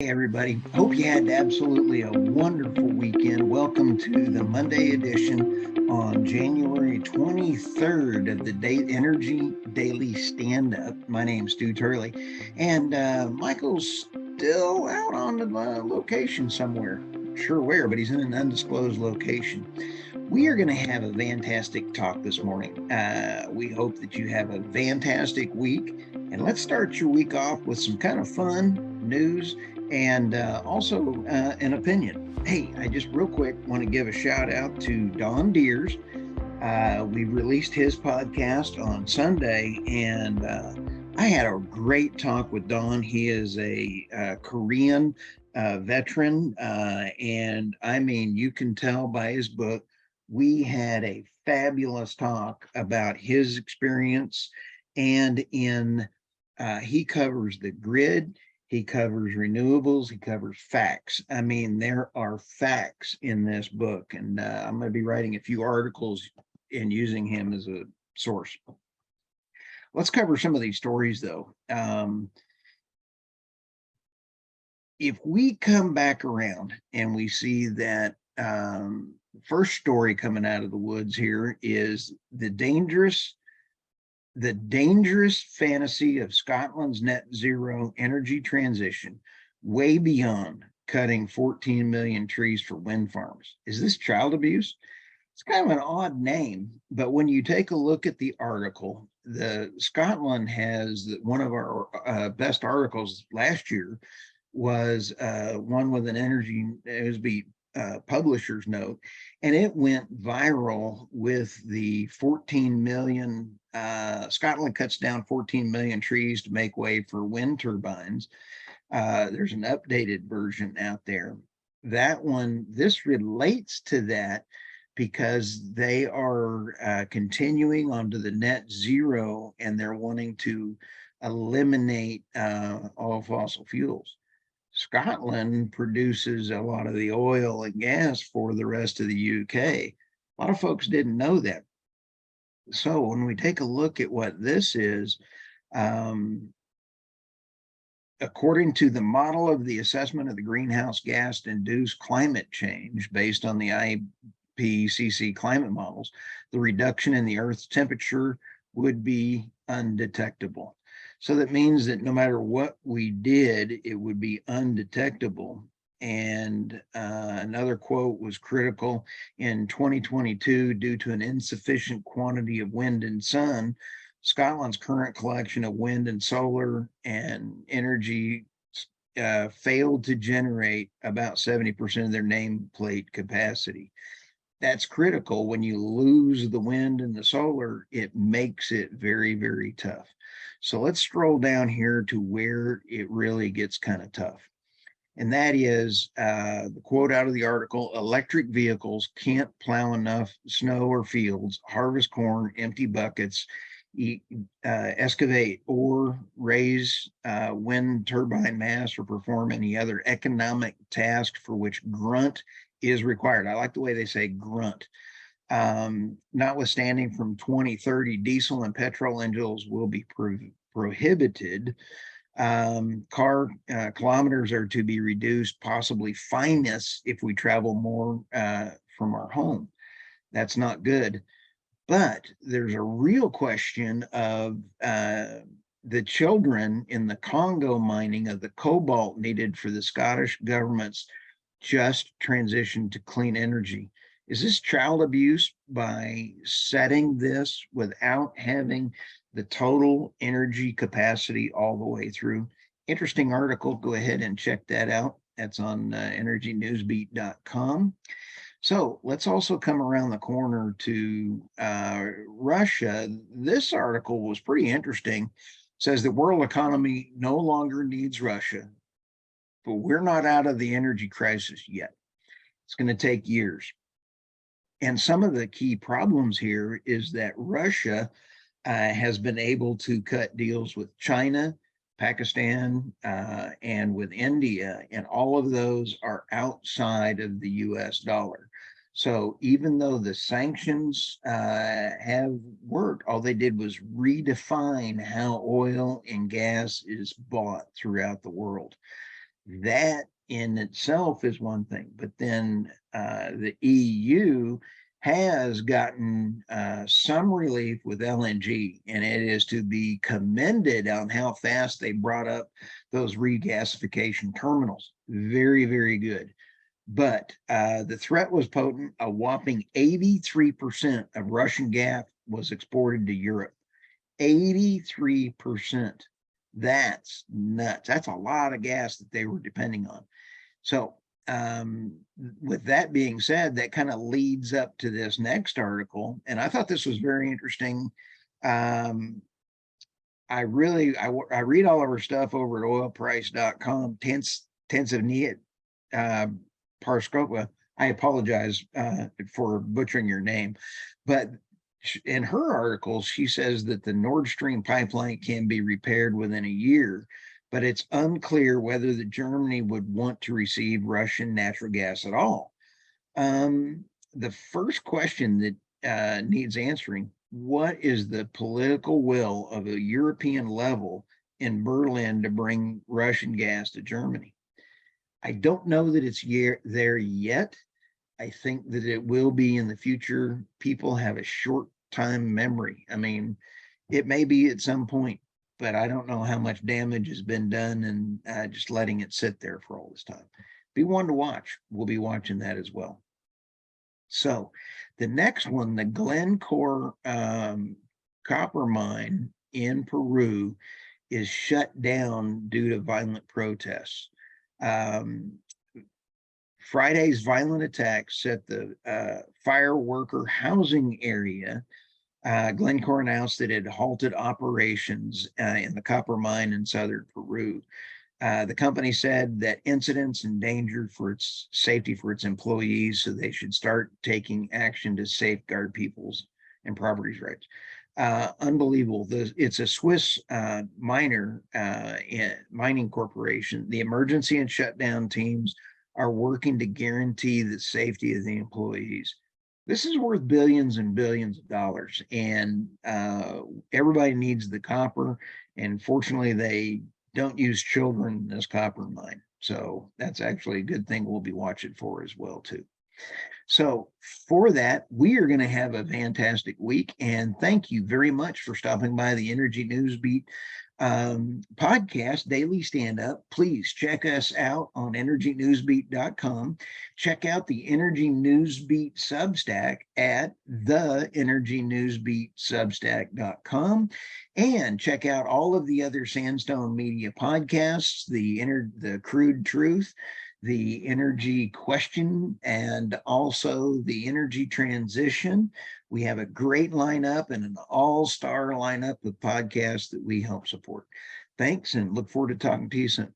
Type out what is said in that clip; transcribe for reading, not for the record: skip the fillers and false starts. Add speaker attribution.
Speaker 1: Hey everybody, hope you had absolutely a wonderful weekend. Welcome to the Monday edition on January 23rd of the Energy Daily Stand-Up. My name's Stu Turley, and Michael's still out on the location somewhere. Not sure where, but he's in an undisclosed location. We are going to have a fantastic talk this morning. We hope that you have a fantastic week. And let's start your week off with some kind of fun news and also an opinion. Hey, I just real quick want to give a shout out to Don Deers. We released his podcast on Sunday, and I had a great talk with Don. He is a Korean veteran, and I mean, you can tell by his book. We had a fabulous talk about his experience, and he covers the grid, he covers renewables, he covers facts. I mean, there are facts in this book, and I'm going to be writing a few articles and using him as a source. Let's cover some of these stories, though. If we come back around and we see that first story coming out of the woods here is the dangerous fantasy of Scotland's net zero energy transition, way beyond cutting 14 million trees for wind farms. Is this child abuse? It's kind of an odd name, but when you take a look at the article, the Scotland has one of our best articles last year was one with an energy newsbeat publisher's note, and it went viral with the 14 million. Scotland cuts down 14 million trees to make way for wind turbines. There's an updated version out there. That one, this relates to that because they are continuing onto the net zero and they're wanting to eliminate all fossil fuels. Scotland produces a lot of the oil and gas for the rest of the UK. A lot of folks didn't know that. So when we take a look at what this is, according to the model of the assessment of the greenhouse gas induced climate change based on the IPCC climate models, the reduction in the Earth's temperature would be undetectable. So that means that no matter what we did, it would be undetectable. And another quote was critical in 2022 due to an insufficient quantity of wind and sun. Scotland's current collection of wind and solar and energy failed to generate about 70% of their nameplate capacity. That's critical. When you lose the wind and the solar, it makes it very, very tough. So let's scroll down here to where it really gets kind of tough. And that is the quote out of the article: electric vehicles can't plow enough snow or fields, harvest corn, empty buckets, excavate or raise wind turbine masts, or perform any other economic task for which grunt is required. I like the way they say grunt. Notwithstanding, from 2030, diesel and petrol engines will be prohibited. Car kilometers are to be reduced, possibly fine us if we travel more from our home. That's not good. But there's a real question of the children in the Congo mining of the cobalt needed for the Scottish government's just transition to clean energy. Is this child abuse by setting this without having the total energy capacity all the way through? Interesting article. Go ahead and check that out. That's on energynewsbeat.com. So let's also come around the corner to Russia. This article was pretty interesting. It says the world economy no longer needs Russia, but we're not out of the energy crisis yet. It's going to take years. And some of the key problems here is that Russia has been able to cut deals with China, Pakistan, and with India, and all of those are outside of the US dollar. So even though the sanctions have worked, all they did was redefine how oil and gas is bought throughout the world. That in itself is one thing, but then the EU has gotten some relief with LNG, and it is to be commended on how fast they brought up those regasification terminals. Very, very good. But the threat was potent. A whopping 83% of Russian gas was exported to Europe. 83%. That's nuts. That's a lot of gas that they were depending on. So with that being said, that kind of leads up to this next article. And I thought this was very interesting. I read all of her stuff over at oilprice.com. Tense of Niet Parskova. I apologize for butchering your name, but in her articles, she says that the Nordstream Pipeline can be repaired within a year, but it's unclear whether the Germany would want to receive Russian natural gas at all. The first question that needs answering: what is the political will of a European level in Berlin to bring Russian gas to Germany? I don't know that it's there yet. I think that it will be in the future. People have a short time memory. I mean, it may be at some point, but I don't know how much damage has been done and just letting it sit there for all this time. Be one to watch. We'll be watching that as well. So the next one, the Glencore copper mine in Peru is shut down due to violent protests. Friday's violent attack set the fire worker housing area. Glencore announced that it had halted operations in the copper mine in southern Peru. The company said that incidents endangered for its safety for its employees, so they should start taking action to safeguard people's and property's rights. Unbelievable. It's a Swiss mining corporation. The emergency and shutdown teams are working to guarantee the safety of the employees. This is worth billions and billions of dollars, and everybody needs the copper. And fortunately, they don't use children in this copper mine. So that's actually a good thing we'll be watching for as well, too. So for that, we are going to have a fantastic week. And thank you very much for stopping by the Energy News Beat podcast, Daily Stand Up. Please check us out on energynewsbeat.com. Check out the Energy Newsbeat Substack at theenergynewsbeatsubstack.com, and check out all of the other Sandstone Media podcasts, the Crude Truth, the Energy Question, and also the Energy Transition. We have a great lineup and an all-star lineup of podcasts that we help support. Thanks, and look forward to talking to you soon.